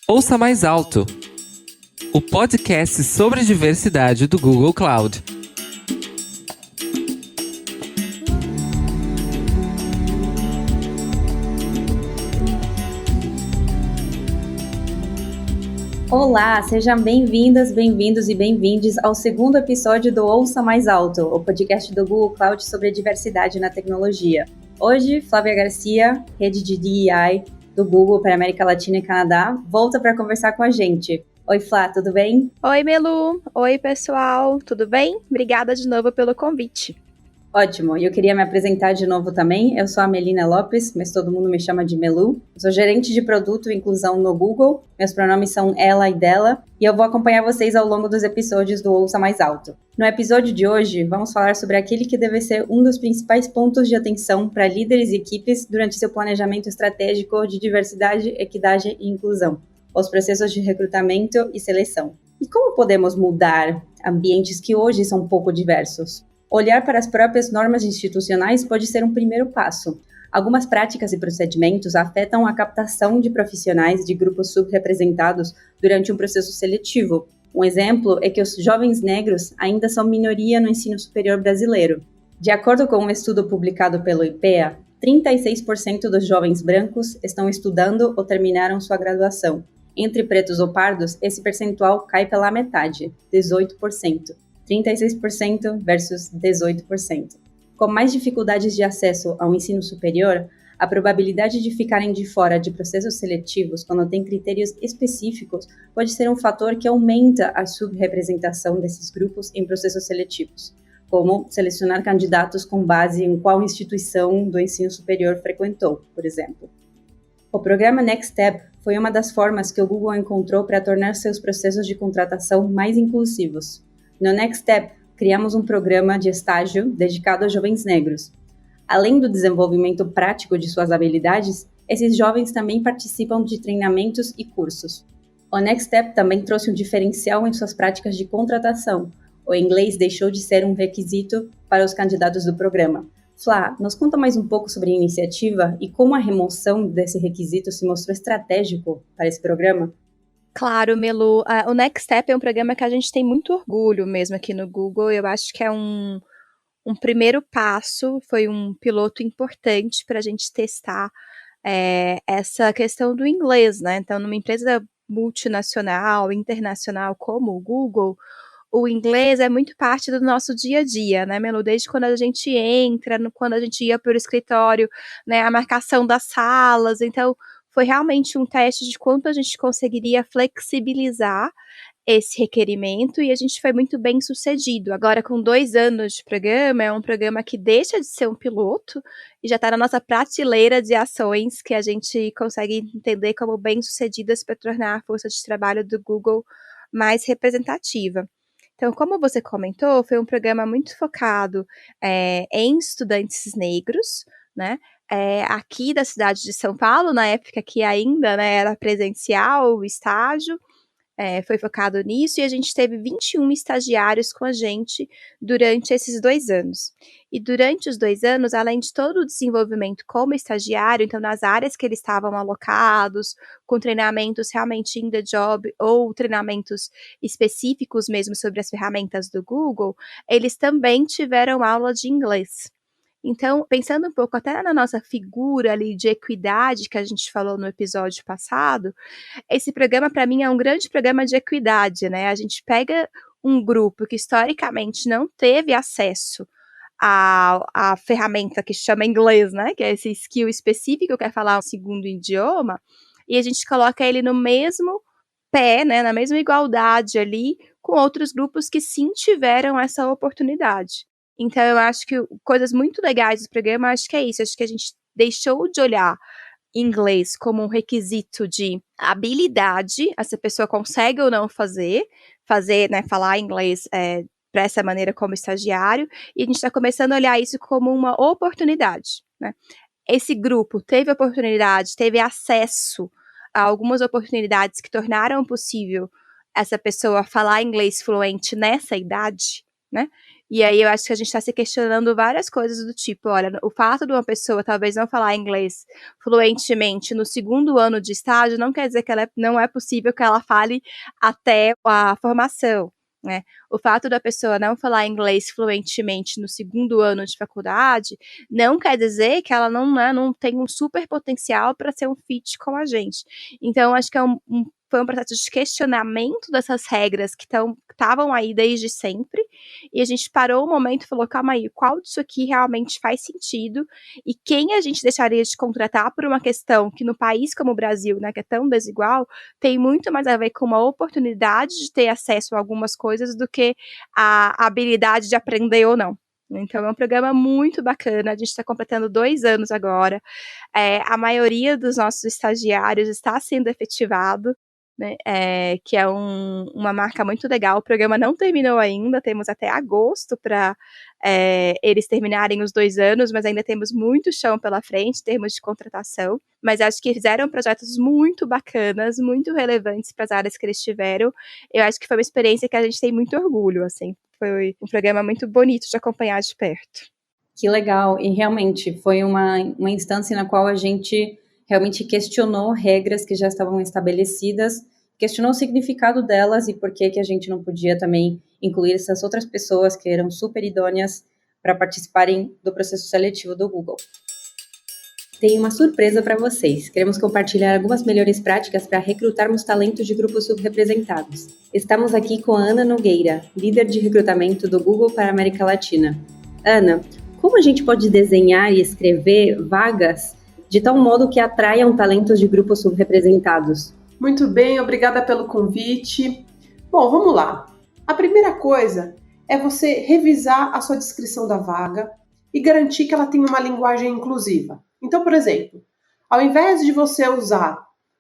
Ouça Mais Alto, o podcast sobre diversidade do Google Cloud. Olá, sejam bem-vindas, bem-vindos e bem-vindes ao segundo episódio do Ouça Mais Alto, o podcast do Google Cloud sobre diversidade na tecnologia. Hoje, Flávia Garcia, rede de DEI do Google para América Latina e Canadá, volta para conversar com a gente. Oi, Flá, tudo bem? Oi, Melu. Oi, pessoal. Tudo bem? Obrigada de novo pelo convite. Ótimo, e eu queria me apresentar de novo também. Eu sou a Melina Lopes, mas todo mundo me chama de Melu. Eu sou gerente de produto e inclusão no Google. Meus pronomes são ela e dela, e eu vou acompanhar vocês ao longo dos episódios do Ouça Mais Alto. No episódio de hoje, vamos falar sobre aquele que deve ser um dos principais pontos de atenção para líderes e equipes durante seu planejamento estratégico de diversidade, equidade e inclusão, os processos de recrutamento e seleção. E como podemos mudar ambientes que hoje são pouco diversos? Olhar para as próprias normas institucionais pode ser um primeiro passo. Algumas práticas e procedimentos afetam a captação de profissionais de grupos subrepresentados durante um processo seletivo. Um exemplo é que os jovens negros ainda são minoria no ensino superior brasileiro. De acordo com um estudo publicado pelo IPEA, 36% dos jovens brancos estão estudando ou terminaram sua graduação. Entre pretos ou pardos, esse percentual cai pela metade, 18%. 36% versus 18%. Com mais dificuldades de acesso ao ensino superior, a probabilidade de ficarem de fora de processos seletivos quando tem critérios específicos pode ser um fator que aumenta a subrepresentação desses grupos em processos seletivos, como selecionar candidatos com base em qual instituição do ensino superior frequentou, por exemplo. O programa Next Step foi uma das formas que o Google encontrou para tornar seus processos de contratação mais inclusivos. No Next Step, criamos um programa de estágio dedicado a jovens negros. Além do desenvolvimento prático de suas habilidades, esses jovens também participam de treinamentos e cursos. O Next Step também trouxe um diferencial em suas práticas de contratação. O inglês deixou de ser um requisito para os candidatos do programa. Flá, nos conta mais um pouco sobre a iniciativa e como a remoção desse requisito se mostrou estratégico para esse programa? Claro, Melu. O Next Step é um programa que a gente tem muito orgulho mesmo aqui no Google. Eu acho que é um primeiro passo, foi um piloto importante para a gente testar essa questão do inglês, né? Então, numa empresa multinacional, internacional como o Google, o inglês é muito parte do nosso dia a dia, né, Melu? Desde quando a gente entra, quando a gente ia para o escritório, né, a marcação das salas. Então, foi realmente um teste de quanto a gente conseguiria flexibilizar esse requerimento e a gente foi muito bem sucedido. Agora, com 2 anos de programa, é um programa que deixa de ser um piloto e já está na nossa prateleira de ações que a gente consegue entender como bem-sucedidas para tornar a força de trabalho do Google mais representativa. Então, como você comentou, foi um programa muito focado em estudantes negros, né? Aqui da cidade de São Paulo, na época que ainda, né, era presencial o estágio, foi focado nisso, e a gente teve 21 estagiários com a gente durante esses 2 anos. E durante os 2 anos, além de todo o desenvolvimento como estagiário, então nas áreas que eles estavam alocados, com treinamentos realmente in the job ou treinamentos específicos mesmo sobre as ferramentas do Google, eles também tiveram aula de inglês. Então, pensando um pouco até na nossa figura ali de equidade que a gente falou no episódio passado, esse programa para mim é um grande programa de equidade, né? A gente pega um grupo que historicamente não teve acesso à ferramenta que chama inglês, né? Que é esse skill específico, que é falar um segundo idioma, e a gente coloca ele no mesmo pé, né? Na mesma igualdade ali com outros grupos que sim tiveram essa oportunidade. Então, eu acho que coisas muito legais do programa, acho que é isso. Acho que a gente deixou de olhar inglês como um requisito de habilidade, essa pessoa consegue ou não fazer, né, falar inglês para essa maneira como estagiário, e a gente está começando a olhar isso como uma oportunidade, né? Esse grupo teve oportunidade, teve acesso a algumas oportunidades que tornaram possível essa pessoa falar inglês fluente nessa idade, né? E aí eu acho que a gente está se questionando várias coisas do tipo, olha, o fato de uma pessoa talvez não falar inglês fluentemente no segundo ano de estágio não quer dizer que não é possível que ela fale até a formação, né? O fato da pessoa não falar inglês fluentemente no segundo ano de faculdade não quer dizer que ela não tem um super potencial para ser um fit com a gente. Então, acho que foi um processo de questionamento dessas regras que estavam aí desde sempre, e a gente parou um momento e falou, calma aí, qual disso aqui realmente faz sentido, e quem a gente deixaria de contratar por uma questão que no país como o Brasil, né, que é tão desigual, tem muito mais a ver com uma oportunidade de ter acesso a algumas coisas do que a habilidade de aprender ou não. Então é um programa muito bacana, a gente está completando 2 anos agora, a maioria dos nossos estagiários está sendo efetivado, né, que é uma marca muito legal. O programa não terminou ainda, temos até agosto para eles terminarem os 2 anos, mas ainda temos muito chão pela frente em termos de contratação. Mas acho que fizeram projetos muito bacanas, muito relevantes para as áreas que eles tiveram. Eu acho que foi uma experiência que a gente tem muito orgulho, assim. Foi um programa muito bonito de acompanhar de perto. Que legal, e realmente foi uma instância na qual a gente realmente questionou regras que já estavam estabelecidas, questionou o significado delas e por que a gente não podia também incluir essas outras pessoas que eram super idôneas para participarem do processo seletivo do Google. Tenho uma surpresa para vocês. Queremos compartilhar algumas melhores práticas para recrutarmos talentos de grupos subrepresentados. Estamos aqui com a Ana Nogueira, líder de recrutamento do Google para a América Latina. Ana, como a gente pode desenhar e escrever vagas de tal modo que atraiam talentos de grupos subrepresentados? Muito bem, obrigada pelo convite. Bom, vamos lá. A primeira coisa é você revisar a sua descrição da vaga e garantir que ela tenha uma linguagem inclusiva. Então, por exemplo, ao invés de você usar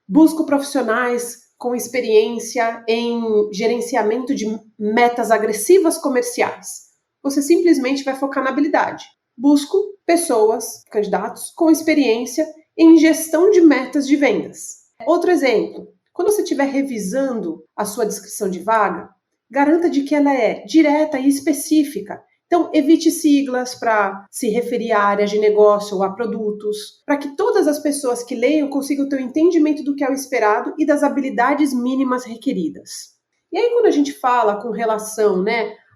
busco profissionais com experiência em gerenciamento de metas agressivas comerciais, você simplesmente vai focar na habilidade. Busco pessoas, candidatos, com experiência em gestão de metas de vendas. Outro exemplo, quando você estiver revisando a sua descrição de vaga, garanta de que ela é direta e específica. Então, evite siglas para se referir a áreas de negócio ou a produtos, para que todas as pessoas que leiam consigam ter o entendimento do que é o esperado e das habilidades mínimas requeridas. E aí, quando a gente fala com relação,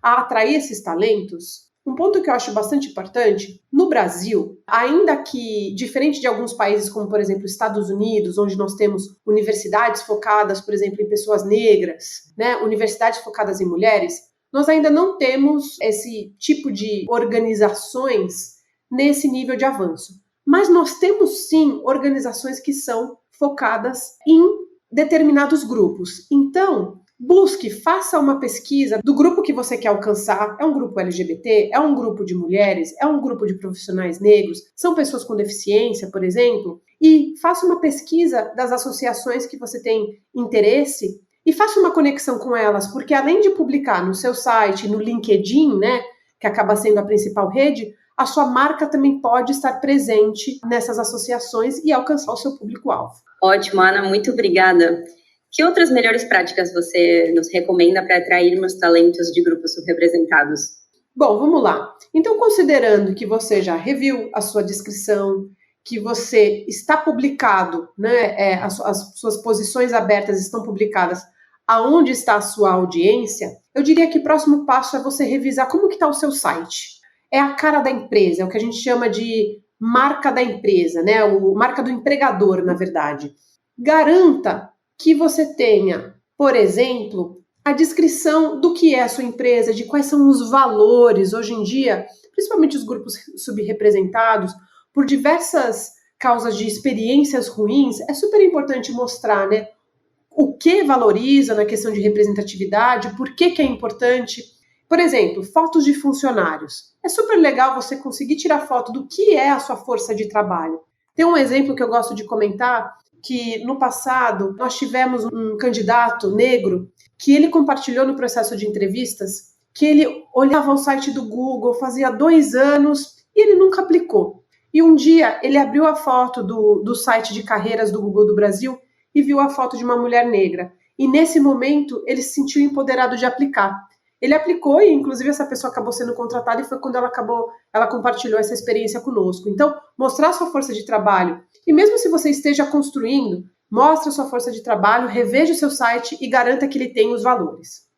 a atrair esses talentos, um ponto que eu acho bastante importante, no Brasil, ainda que diferente de alguns países como, por exemplo, Estados Unidos, onde nós temos universidades focadas, por exemplo, em pessoas negras, universidades focadas em mulheres, nós ainda não temos esse tipo de organizações nesse nível de avanço. Mas nós temos, sim, organizações que são focadas em determinados grupos. Então, faça uma pesquisa do grupo que você quer alcançar. É um grupo LGBT? É um grupo de mulheres? É um grupo de profissionais negros? São pessoas com deficiência, por exemplo? E faça uma pesquisa das associações que você tem interesse e faça uma conexão com elas, porque além de publicar no seu site, no LinkedIn, que acaba sendo a principal rede, a sua marca também pode estar presente nessas associações e alcançar o seu público-alvo. Ótimo, Ana, muito obrigada. Que outras melhores práticas você nos recomenda para atrairmos talentos de grupos subrepresentados? Bom, vamos lá. Então, considerando que você já reviu a sua descrição, que você está publicado, as suas posições abertas estão publicadas aonde está a sua audiência, eu diria que o próximo passo é você revisar como que está o seu site. É a cara da empresa, é o que a gente chama de marca da empresa, marca do empregador, na verdade. Garanta que você tenha, por exemplo, a descrição do que é a sua empresa, de quais são os valores. Hoje em dia, principalmente os grupos subrepresentados, por diversas causas de experiências ruins, é super importante mostrar, o que valoriza na questão de representatividade, por que é importante. Por exemplo, fotos de funcionários. É super legal você conseguir tirar foto do que é a sua força de trabalho. Tem um exemplo que eu gosto de comentar, que no passado nós tivemos um candidato negro que ele compartilhou no processo de entrevistas que ele olhava o site do Google, fazia 2 anos e ele nunca aplicou. E um dia ele abriu a foto do site de carreiras do Google do Brasil e viu a foto de uma mulher negra. E nesse momento ele se sentiu empoderado de aplicar. ele aplicou e, inclusive, essa pessoa acabou sendo contratada e foi quando ela compartilhou essa experiência conosco. Então, mostrar sua força de trabalho. E mesmo se você esteja construindo, mostre a sua força de trabalho, reveja o seu site e garanta que ele tem os valores.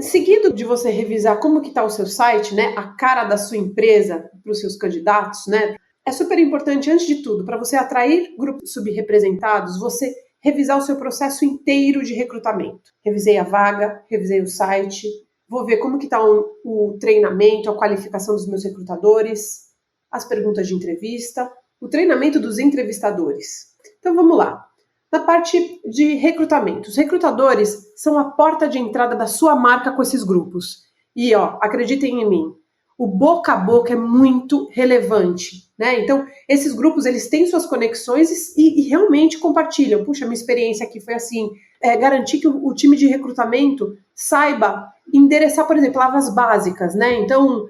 Seguido de você revisar como que está o seu site, né, a cara da sua empresa para os seus candidatos, né, é super importante, antes de tudo, para você atrair grupos subrepresentados, você revisar o seu processo inteiro de recrutamento. Revisei a vaga, revisei o site, vou ver como que está o treinamento, a qualificação dos meus recrutadores, as perguntas de entrevista, o treinamento dos entrevistadores. Então vamos lá. Na parte de recrutamento, os recrutadores são a porta de entrada da sua marca com esses grupos. E acreditem em mim, o boca a boca é muito relevante, né? Então, esses grupos, eles têm suas conexões e realmente compartilham. Puxa, minha experiência aqui foi assim. Garantir que o time de recrutamento saiba endereçar, por exemplo, palavras básicas, né? Então,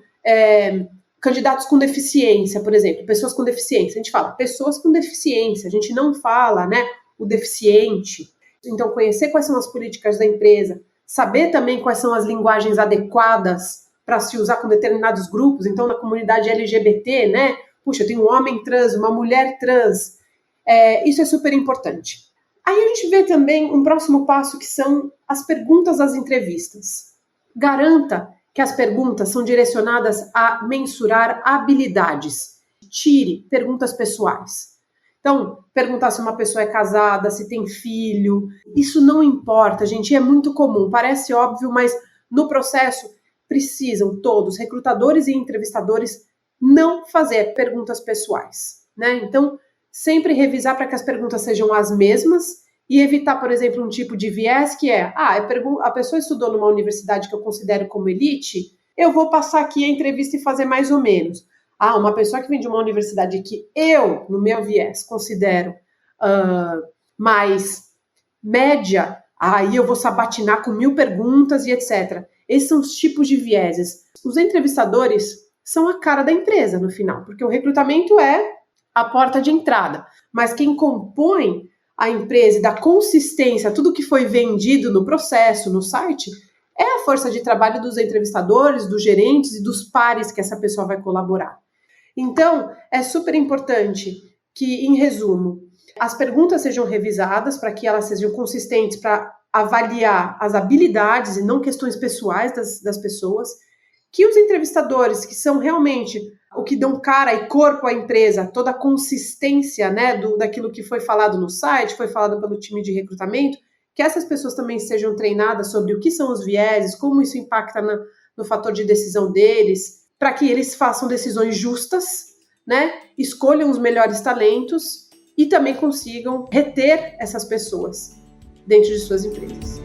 candidatos com deficiência, por exemplo, pessoas com deficiência. A gente fala pessoas com deficiência, a gente não fala, né, o deficiente. Então, conhecer quais são as políticas da empresa, saber também quais são as linguagens adequadas para se usar com determinados grupos. Então, na comunidade LGBT, né? Puxa, eu tenho um homem trans, uma mulher trans. Isso é super importante. Aí a gente vê também um próximo passo, que são as perguntas das entrevistas. Garanta que as perguntas são direcionadas a mensurar habilidades. Tire perguntas pessoais. Então, perguntar se uma pessoa é casada, se tem filho, isso não importa, gente, é muito comum. Parece óbvio, mas no processo precisam todos, recrutadores e entrevistadores, não fazer perguntas pessoais, né? Então, sempre revisar para que as perguntas sejam as mesmas e evitar, por exemplo, um tipo de viés que a pessoa estudou numa universidade que eu considero como elite, eu vou passar aqui a entrevista e fazer mais ou menos. Uma pessoa que vem de uma universidade que eu, no meu viés, considero mais média, aí eu vou sabatinar com 1000 perguntas e etc. Esses são os tipos de vieses. Os entrevistadores são a cara da empresa no final, porque o recrutamento é a porta de entrada. Mas quem compõe a empresa e dá consistência a tudo que foi vendido no processo, no site, é a força de trabalho dos entrevistadores, dos gerentes e dos pares que essa pessoa vai colaborar. Então, é super importante que, em resumo, as perguntas sejam revisadas para que elas sejam consistentes para avaliar as habilidades e não questões pessoais das pessoas, que os entrevistadores, que são realmente o que dão cara e corpo à empresa, toda a consistência, né, daquilo que foi falado no site, foi falado pelo time de recrutamento, que essas pessoas também sejam treinadas sobre o que são os vieses, como isso impacta no fator de decisão deles, para que eles façam decisões justas, né, escolham os melhores talentos e também consigam reter essas pessoas dentro de suas empresas.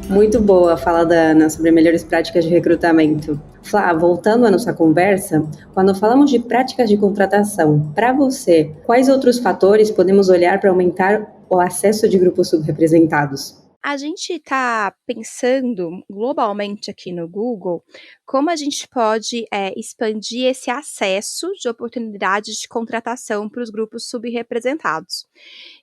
Muito boa a fala da Ana sobre melhores práticas de recrutamento. Flá, voltando à nossa conversa, quando falamos de práticas de contratação, para você, quais outros fatores podemos olhar para aumentar o acesso de grupos subrepresentados? A gente está pensando globalmente aqui no Google como a gente pode expandir esse acesso de oportunidades de contratação para os grupos subrepresentados.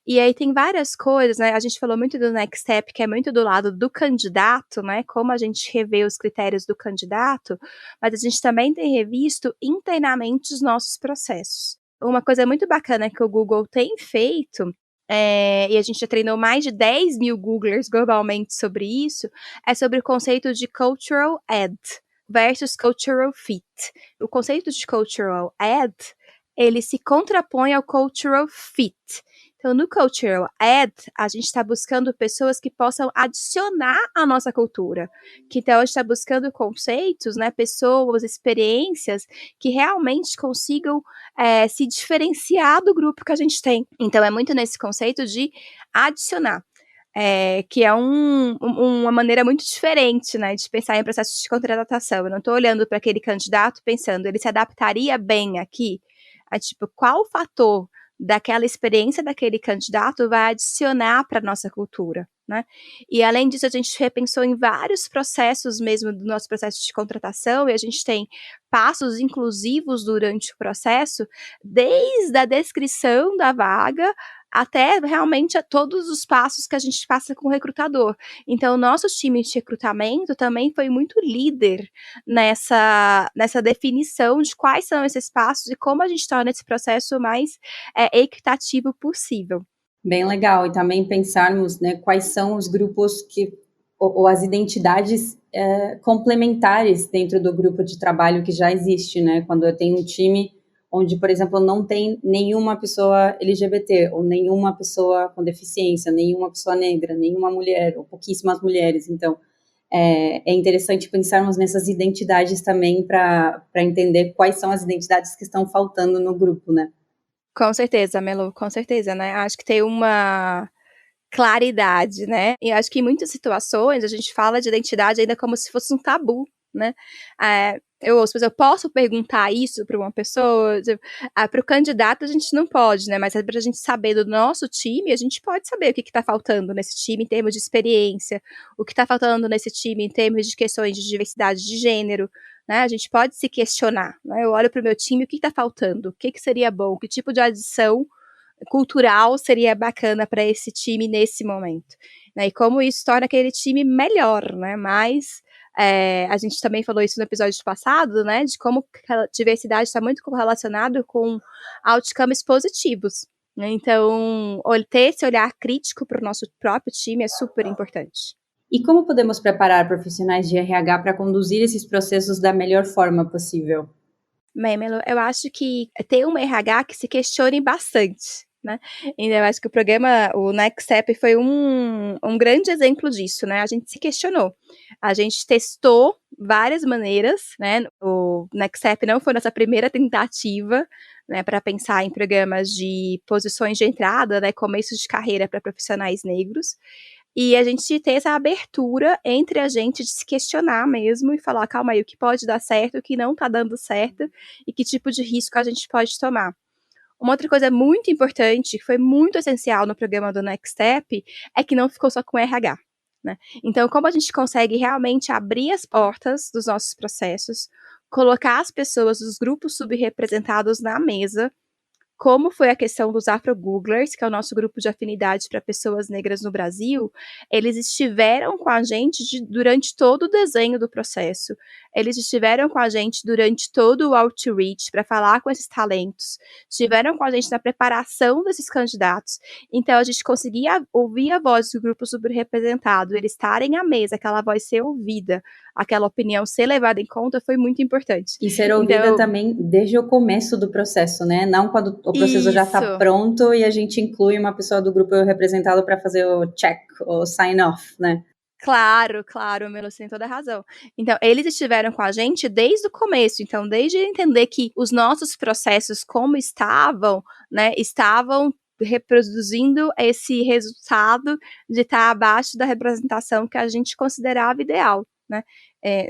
E aí tem várias coisas, né? A gente falou muito do Next Step, que é muito do lado do candidato, né? Como a gente revê os critérios do candidato, mas a gente também tem revisto internamente os nossos processos. Uma coisa muito bacana que o Google tem feito, e a gente já treinou mais de 10 mil Googlers globalmente sobre isso, é sobre o conceito de Cultural Add versus Cultural Fit. O conceito de Cultural Add, ele se contrapõe ao Cultural Fit. Então, no Cultural Add, a gente está buscando pessoas que possam adicionar à nossa cultura. Que então, a gente está buscando conceitos, né, pessoas, experiências que realmente consigam se diferenciar do grupo que a gente tem. Então, é muito nesse conceito de adicionar. Que é uma maneira muito diferente, né, de pensar em processos de contratação. Eu não estou olhando para aquele candidato pensando, ele se adaptaria bem aqui? Tipo, qual fator daquela experiência daquele candidato vai adicionar para a nossa cultura, né? E além disso, a gente repensou em vários processos mesmo do nosso processo de contratação, e a gente tem passos inclusivos durante o processo, desde a descrição da vaga até realmente a todos os passos que a gente passa com o recrutador. Então, o nosso time de recrutamento também foi muito líder nessa definição de quais são esses passos e como a gente torna esse processo mais equitativo possível. Bem legal, e também pensarmos, né, quais são os grupos ou as identidades complementares dentro do grupo de trabalho que já existe, né? Quando eu tenho um time onde, por exemplo, não tem nenhuma pessoa LGBT, ou nenhuma pessoa com deficiência, nenhuma pessoa negra, nenhuma mulher, ou pouquíssimas mulheres. Então, é interessante pensarmos nessas identidades também para entender quais são as identidades que estão faltando no grupo, né? Com certeza, Melu, com certeza, né? Acho que tem uma claridade, né? E acho que em muitas situações a gente fala de identidade ainda como se fosse um tabu, né? Eu ouço, mas eu posso perguntar isso para uma pessoa? Para o candidato a gente não pode, né? Mas para a gente saber do nosso time, a gente pode saber o que está faltando nesse time em termos de experiência, o que está faltando nesse time em termos de questões de diversidade de gênero, né? A gente pode se questionar, né? Eu olho para o meu time, o que está faltando? O que seria bom? Que tipo de adição cultural seria bacana para esse time nesse momento, né? E como isso torna aquele time melhor, né? Mas a gente também falou isso no episódio passado, né? De como a diversidade está muito correlacionado com outcomes positivos, né? Então, ter esse olhar crítico para o nosso próprio time é super importante. E como podemos preparar profissionais de RH para conduzir esses processos da melhor forma possível? Bem, Melo, eu acho que ter um RH que se questione bastante, né? E eu acho que o programa, o Next Step, foi um grande exemplo disso, né? A gente se questionou. A gente testou várias maneiras, né? O Next Step não foi nossa primeira tentativa, né, para pensar em programas de posições de entrada, né, começo de carreira para profissionais negros. E a gente ter essa abertura entre a gente de se questionar mesmo e falar, calma aí, o que pode dar certo, o que não tá dando certo e que tipo de risco a gente pode tomar. Uma outra coisa muito importante, que foi muito essencial no programa do Next Step, é que não ficou só com RH, né? Então, como a gente consegue realmente abrir as portas dos nossos processos, colocar as pessoas dos grupos subrepresentados na mesa, como foi a questão dos Afro-Googlers, que é o nosso grupo de afinidade para pessoas negras no Brasil, eles estiveram com a gente durante todo o desenho do processo, eles estiveram com a gente durante todo o outreach para falar com esses talentos, estiveram com a gente na preparação desses candidatos, então a gente conseguia ouvir a voz do grupo subrepresentado, eles estarem à mesa, aquela voz ser ouvida, aquela opinião ser levada em conta foi muito importante. E ser ouvida também desde o começo do processo, né? Não quando o processo já está pronto e a gente inclui uma pessoa do grupo representado para fazer o check, o sign-off, né? Claro, Melo, você tem toda a razão. Então, eles estiveram com a gente desde o começo. Então, desde entender que os nossos processos, como estavam, né, estavam reproduzindo esse resultado de estar abaixo da representação que a gente considerava ideal, né?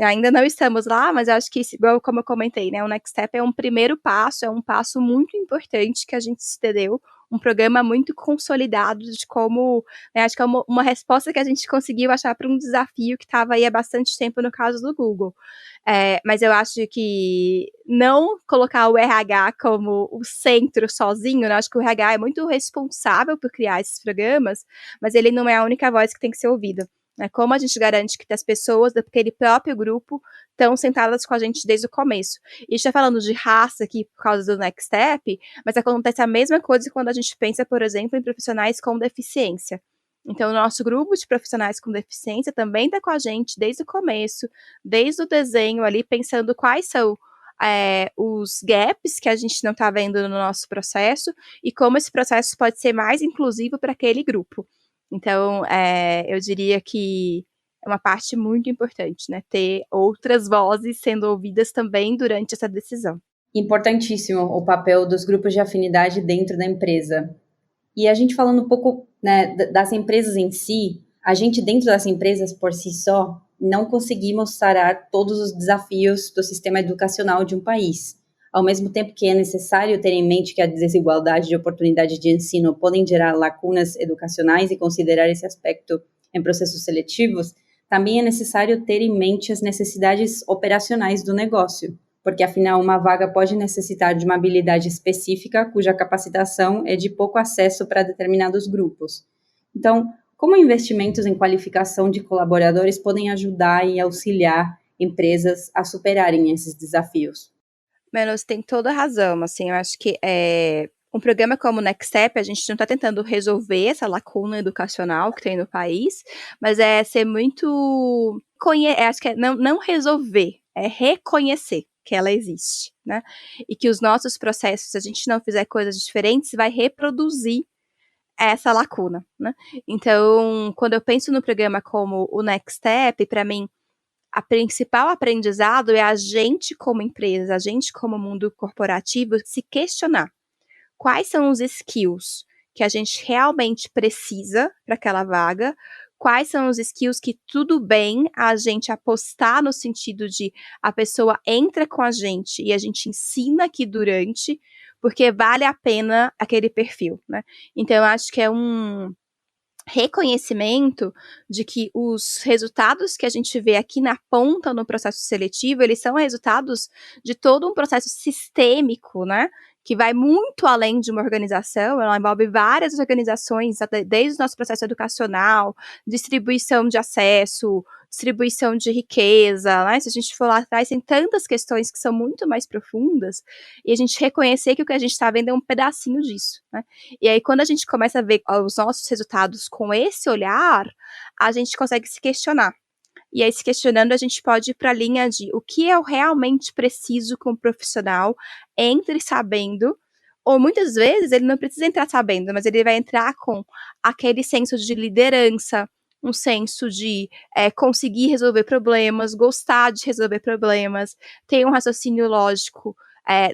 Ainda não estamos lá, mas eu acho que, igual como eu comentei, né, o Next Step é um primeiro passo, é um passo muito importante que a gente se deu, um programa muito consolidado de como, né, acho que é uma resposta que a gente conseguiu achar para um desafio que estava aí há bastante tempo no caso do Google. Mas eu acho que não colocar o RH como o centro sozinho, né, acho que o RH é muito responsável por criar esses programas, mas ele não é a única voz que tem que ser ouvida. Como a gente garante que as pessoas daquele próprio grupo estão sentadas com a gente desde o começo. E a gente está falando de raça aqui por causa do Next Step, mas acontece a mesma coisa quando a gente pensa, por exemplo, em profissionais com deficiência. Então, o nosso grupo de profissionais com deficiência também está com a gente desde o começo, desde o desenho ali, pensando quais são os gaps que a gente não está vendo no nosso processo e como esse processo pode ser mais inclusivo para aquele grupo. Então, eu diria que é uma parte muito importante, né? Ter outras vozes sendo ouvidas também durante essa decisão. Importantíssimo o papel dos grupos de afinidade dentro da empresa. E a gente falando um pouco, né, das empresas em si, a gente dentro das empresas por si só não conseguimos sarar todos os desafios do sistema educacional de um país. Ao mesmo tempo que é necessário ter em mente que a desigualdade de oportunidade de ensino podem gerar lacunas educacionais e considerar esse aspecto em processos seletivos, também é necessário ter em mente as necessidades operacionais do negócio. porque afinal uma vaga pode necessitar de uma habilidade específica cuja capacitação é de pouco acesso para determinados grupos. Então, como investimentos em qualificação de colaboradores podem ajudar e auxiliar empresas a superarem esses desafios? Mano, você tem toda a razão, assim, eu acho que um programa como o Next Step, a gente não está tentando resolver essa lacuna educacional que tem no país, mas é ser muito, acho que é não resolver, é reconhecer que ela existe, né, e que os nossos processos, se a gente não fizer coisas diferentes, vai reproduzir essa lacuna, né. Então, quando eu penso no programa como o Next Step, para mim, a principal aprendizado é a gente como empresa, a gente como mundo corporativo, se questionar quais são os skills que a gente realmente precisa para aquela vaga, quais são os skills que tudo bem a gente apostar no sentido de a pessoa entra com a gente e a gente ensina aqui durante, porque vale a pena aquele perfil, né. Então eu acho que é um reconhecimento de que os resultados que a gente vê aqui na ponta no processo seletivo, eles são resultados de todo um processo sistêmico, né, que vai muito além de uma organização, ela envolve várias organizações, desde o nosso processo educacional, distribuição de acesso, distribuição de riqueza, né, se a gente for lá atrás, tem tantas questões que são muito mais profundas, e a gente reconhecer que o que a gente está vendo é um pedacinho disso, né. E aí, quando a gente começa a ver os nossos resultados com esse olhar, a gente consegue se questionar. E aí, se questionando, a gente pode ir para a linha de o que eu realmente preciso como profissional, entre sabendo, ou muitas vezes ele não precisa entrar sabendo, mas ele vai entrar com aquele senso de liderança, um senso de conseguir resolver problemas, gostar de resolver problemas, ter um raciocínio lógico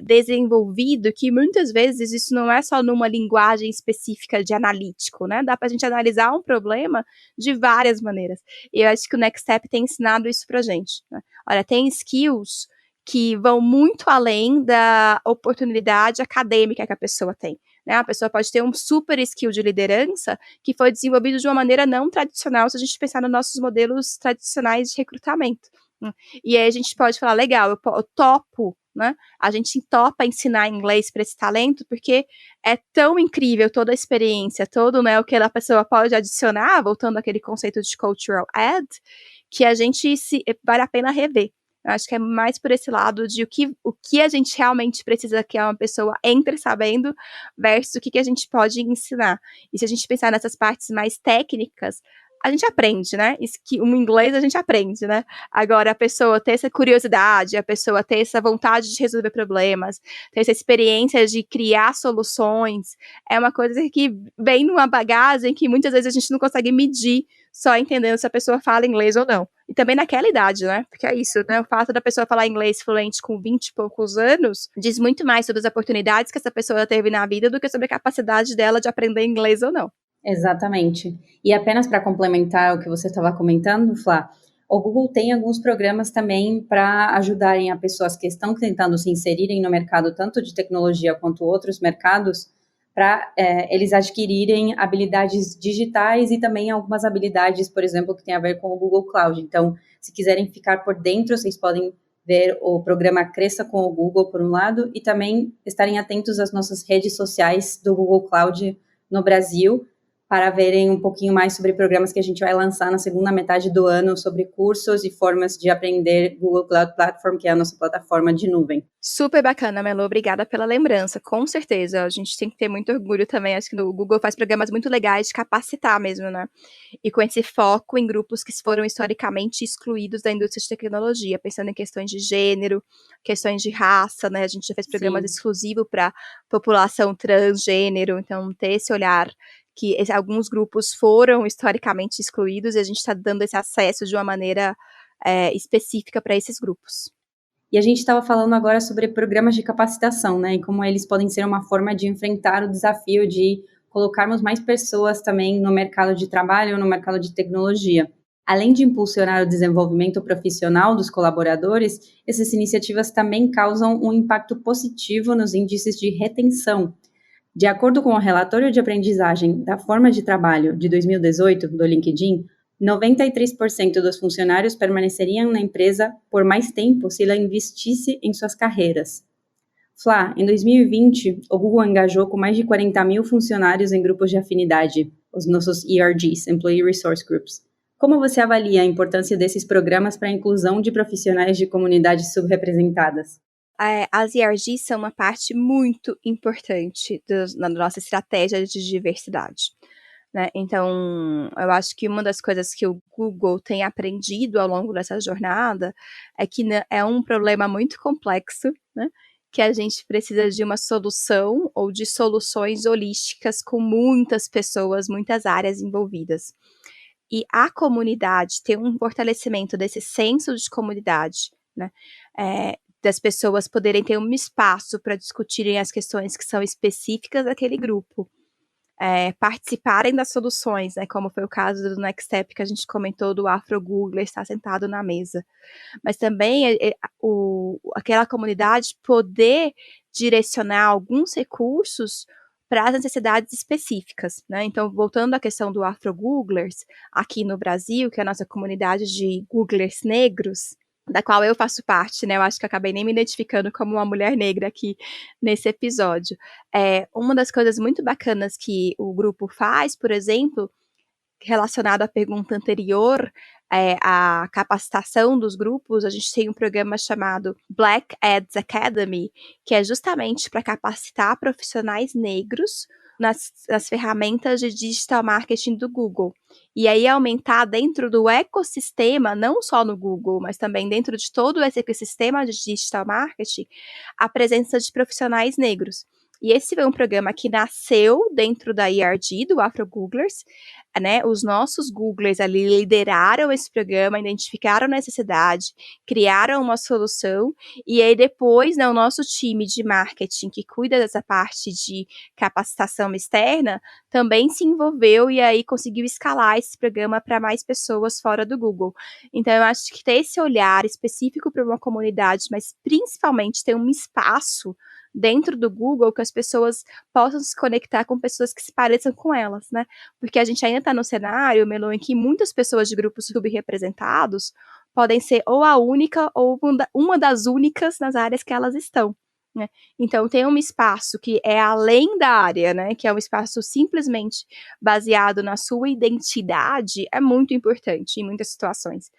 desenvolvido, que muitas vezes isso não é só numa linguagem específica de analítico, né? Dá pra gente analisar um problema de várias maneiras. E eu acho que o Next Step tem ensinado isso pra gente, né? Olha, tem skills que vão muito além da oportunidade acadêmica que a pessoa tem, né? A pessoa pode ter um super skill de liderança que foi desenvolvido de uma maneira não tradicional, se a gente pensar nos nossos modelos tradicionais de recrutamento. E aí a gente pode falar, legal, eu topo, né? A gente topa ensinar inglês para esse talento, porque é tão incrível toda a experiência, todo, né, o que a pessoa pode adicionar, voltando àquele conceito de cultural add, que a gente vale a pena rever. Eu acho que é mais por esse lado de o que a gente realmente precisa que uma pessoa entre sabendo versus o que a gente pode ensinar. E se a gente pensar nessas partes mais técnicas, a gente aprende, né? O inglês a gente aprende, né? Agora, a pessoa ter essa curiosidade, a pessoa ter essa vontade de resolver problemas, ter essa experiência de criar soluções, é uma coisa que vem numa bagagem que muitas vezes a gente não consegue medir só entendendo se a pessoa fala inglês ou não. E também naquela idade, né? Porque é isso, né? O fato da pessoa falar inglês fluente com 20 e poucos anos diz muito mais sobre as oportunidades que essa pessoa teve na vida do que sobre a capacidade dela de aprender inglês ou não. Exatamente. E apenas para complementar o que você estava comentando, Flá, o Google tem alguns programas também para ajudarem a pessoas que estão tentando se inserirem no mercado, tanto de tecnologia quanto outros mercados, para eles adquirirem habilidades digitais e também algumas habilidades, por exemplo, que tem a ver com o Google Cloud. Então, se quiserem ficar por dentro, vocês podem ver o programa Cresça com o Google, por um lado, e também estarem atentos às nossas redes sociais do Google Cloud no Brasil, para verem um pouquinho mais sobre programas que a gente vai lançar na segunda metade do ano, sobre cursos e formas de aprender Google Cloud Platform, que é a nossa plataforma de nuvem. Super bacana, Melu, obrigada pela lembrança, com certeza, a gente tem que ter muito orgulho também, acho que o Google faz programas muito legais de capacitar mesmo, né, e com esse foco em grupos que foram historicamente excluídos da indústria de tecnologia, pensando em questões de gênero, questões de raça, né, a gente já fez programas exclusivos para população transgênero, então ter esse olhar que alguns grupos foram historicamente excluídos e a gente está dando esse acesso de uma maneira específica para esses grupos. E a gente estava falando agora sobre programas de capacitação, né, e como eles podem ser uma forma de enfrentar o desafio de colocarmos mais pessoas também no mercado de trabalho ou no mercado de tecnologia. Além de impulsionar o desenvolvimento profissional dos colaboradores, essas iniciativas também causam um impacto positivo nos índices de retenção. De acordo com o relatório de aprendizagem da forma de trabalho de 2018 do LinkedIn, 93% dos funcionários permaneceriam na empresa por mais tempo se ela investisse em suas carreiras. Flá, em 2020, o Google engajou com mais de 40 mil funcionários em grupos de afinidade, os nossos ERGs, Employee Resource Groups. Como você avalia a importância desses programas para a inclusão de profissionais de comunidades subrepresentadas? As ERGs são uma parte muito importante na nossa estratégia de diversidade, né? Então, eu acho que uma das coisas que o Google tem aprendido ao longo dessa jornada é que é um problema muito complexo, né? Que a gente precisa de uma solução ou de soluções holísticas com muitas pessoas, muitas áreas envolvidas. E a comunidade ter um fortalecimento desse senso de comunidade, né? Das pessoas poderem ter um espaço para discutirem as questões que são específicas daquele grupo, participarem das soluções, né, como foi o caso do Next Step que a gente comentou, do Afro-Googler estar sentado na mesa. Mas também aquela comunidade poder direcionar alguns recursos para as necessidades específicas, né? Então, voltando à questão do Afro-Googlers, aqui no Brasil, que é a nossa comunidade de Googlers negros, da qual eu faço parte, né? Eu acho que eu acabei nem me identificando como uma mulher negra aqui nesse episódio. Uma das coisas muito bacanas que o grupo faz, por exemplo, relacionado à pergunta anterior, a capacitação dos grupos, a gente tem um programa chamado Black Ads Academy, que é justamente para capacitar profissionais negros nas ferramentas de digital marketing do Google. E aí aumentar dentro do ecossistema, não só no Google, mas também dentro de todo esse ecossistema de digital marketing, a presença de profissionais negros. E esse foi um programa que nasceu dentro da ERG, do Afro-Googlers, né? Os nossos Googlers ali lideraram esse programa, identificaram a necessidade, criaram uma solução, e aí depois, né, o nosso time de marketing, que cuida dessa parte de capacitação externa, também se envolveu e aí conseguiu escalar esse programa para mais pessoas fora do Google. Então, eu acho que ter esse olhar específico para uma comunidade, mas principalmente ter um espaço dentro do Google que as pessoas possam se conectar com pessoas que se pareçam com elas, né? Porque a gente ainda está no cenário, Melo, em que muitas pessoas de grupos subrepresentados podem ser ou a única ou uma das únicas nas áreas que elas estão, né? Então, tem um espaço que é além da área, né? Que é um espaço simplesmente baseado na sua identidade, é muito importante em muitas situações.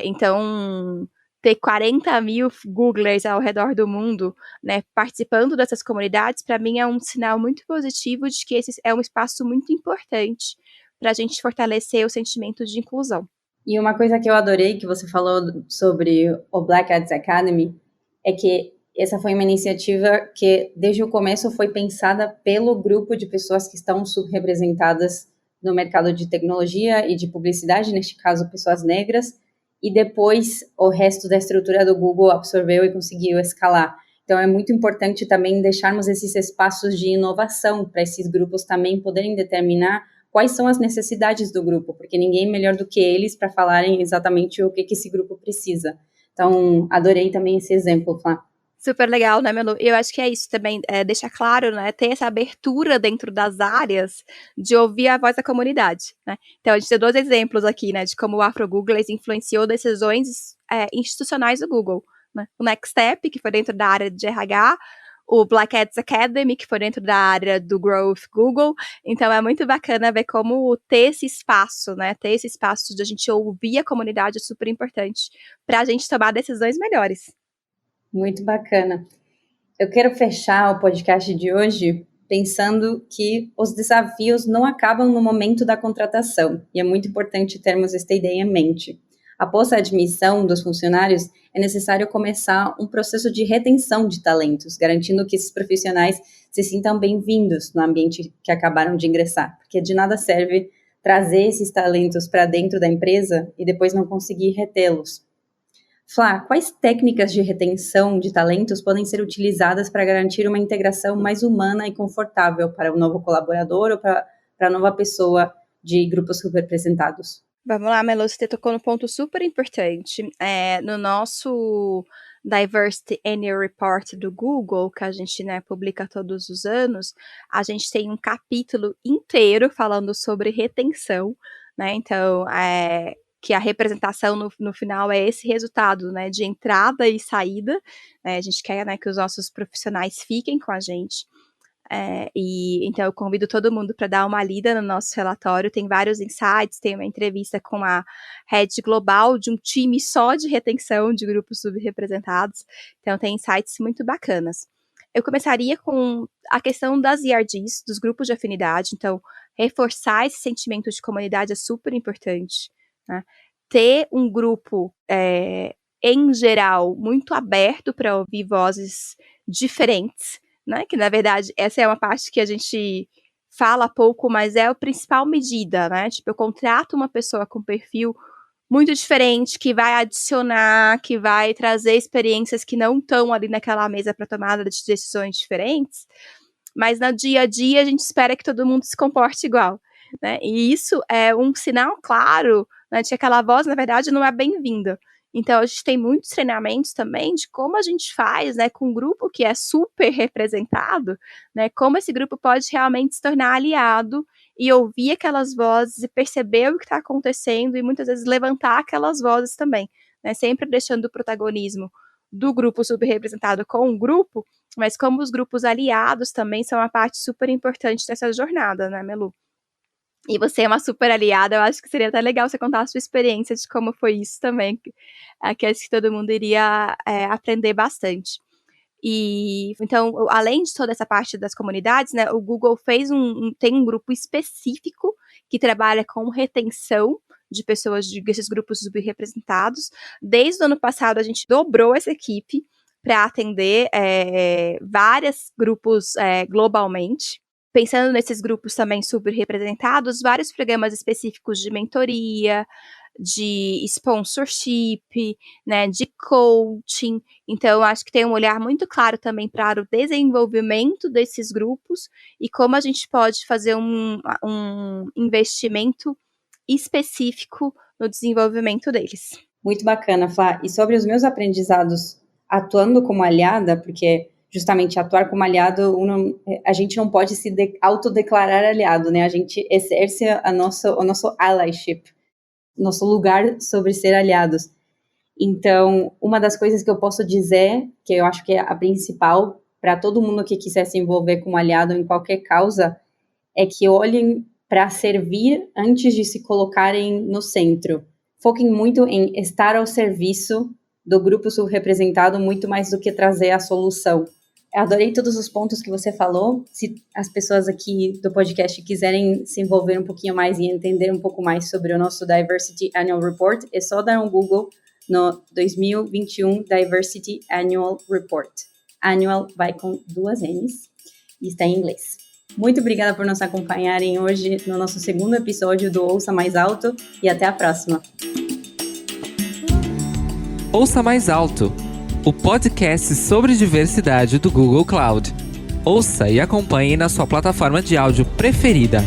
Então, ter 40 mil Googlers ao redor do mundo, né, participando dessas comunidades, para mim é um sinal muito positivo de que esse é um espaço muito importante para a gente fortalecer o sentimento de inclusão. E uma coisa que eu adorei que você falou sobre o Black Ads Academy é que essa foi uma iniciativa que desde o começo foi pensada pelo grupo de pessoas que estão subrepresentadas no mercado de tecnologia e de publicidade, neste caso pessoas negras, e depois o resto da estrutura do Google absorveu e conseguiu escalar. Então é muito importante também deixarmos esses espaços de inovação para esses grupos também poderem determinar quais são as necessidades do grupo, porque ninguém melhor do que eles para falarem exatamente o que esse grupo precisa. Então, adorei também esse exemplo, Flá. Super legal, né, Melu? Eu acho que é isso também, deixar claro, né, ter essa abertura dentro das áreas de ouvir a voz da comunidade, né? Então, a gente tem 2 exemplos aqui, né, de como o Afro-Googlers influenciou decisões institucionais do Google, né? O Next Step, que foi dentro da área de RH, o Black Ads Academy, que foi dentro da área do Growth Google. Então, é muito bacana ver como ter esse espaço, né, ter esse espaço de a gente ouvir a comunidade é super importante para a gente tomar decisões melhores. Muito bacana. Eu quero fechar o podcast de hoje pensando que os desafios não acabam no momento da contratação, e é muito importante termos esta ideia em mente. Após a admissão dos funcionários, é necessário começar um processo de retenção de talentos, garantindo que esses profissionais se sintam bem-vindos no ambiente que acabaram de ingressar, porque de nada serve trazer esses talentos para dentro da empresa e depois não conseguir retê-los. Flá, quais técnicas de retenção de talentos podem ser utilizadas para garantir uma integração mais humana e confortável para o novo colaborador ou para a nova pessoa de grupos subrepresentados? Vamos lá, Melo, você tocou no ponto super importante. No nosso Diversity Annual Report do Google, que a gente, né, publica todos os anos, a gente tem um capítulo inteiro falando sobre retenção, né? Então, que a representação no final é esse resultado, né, de entrada e saída, né? A gente quer, né, que os nossos profissionais fiquem com a gente. E então eu convido todo mundo para dar uma lida no nosso relatório. Tem vários insights, tem uma entrevista com a head global de um time só de retenção de grupos subrepresentados. Então tem insights muito bacanas. Eu começaria com a questão das ERGs, dos grupos de afinidade. Então, reforçar esse sentimento de comunidade é super importante, né? Ter um grupo, em geral, muito aberto para ouvir vozes diferentes, né? Que, na verdade, essa é uma parte que a gente fala pouco, mas é a principal medida, né? Tipo, eu contrato uma pessoa com perfil muito diferente, que vai adicionar, que vai trazer experiências que não estão ali naquela mesa para tomada de decisões diferentes, mas no dia a dia a gente espera que todo mundo se comporte igual, né? E isso é um sinal claro, né, de que aquela voz, na verdade, não é bem-vinda. Então, a gente tem muitos treinamentos também de como a gente faz, né, com um grupo que é super representado, né, como esse grupo pode realmente se tornar aliado e ouvir aquelas vozes e perceber o que está acontecendo e muitas vezes levantar aquelas vozes também, né, sempre deixando o protagonismo do grupo subrepresentado com o grupo, mas como os grupos aliados também são uma parte super importante dessa jornada, né, Melu? E você é uma super aliada, eu acho que seria até legal você contar a sua experiência de como foi isso também, que acho que todo mundo iria aprender bastante. E então, além de toda essa parte das comunidades, né, o Google tem um grupo específico que trabalha com retenção de pessoas desses grupos subrepresentados. Desde o ano passado, a gente dobrou essa equipe para atender vários grupos globalmente. Pensando nesses grupos também subrepresentados, vários programas específicos de mentoria, de sponsorship, né, de coaching. Então, eu acho que tem um olhar muito claro também para o desenvolvimento desses grupos e como a gente pode fazer um investimento específico no desenvolvimento deles. Muito bacana, Flá. E sobre os meus aprendizados atuando como aliada, porque justamente atuar como aliado, a gente não pode se autodeclarar aliado, né? A gente exerce o nosso allyship, nosso lugar sobre ser aliados. Então, uma das coisas que eu posso dizer, que eu acho que é a principal para todo mundo que quiser se envolver como aliado em qualquer causa, é que olhem para servir antes de se colocarem no centro. Foquem muito em estar ao serviço do grupo subrepresentado, muito mais do que trazer a solução. Adorei todos os pontos que você falou. Se as pessoas aqui do podcast quiserem se envolver um pouquinho mais e entender um pouco mais sobre o nosso Diversity Annual Report, é só dar um Google no 2021 Diversity Annual Report. Annual vai com 2 N's e está em inglês. Muito obrigada por nos acompanharem hoje no nosso segundo episódio do Ouça Mais Alto e até a próxima. Ouça Mais Alto, o podcast sobre diversidade do Google Cloud. Ouça e acompanhe na sua plataforma de áudio preferida.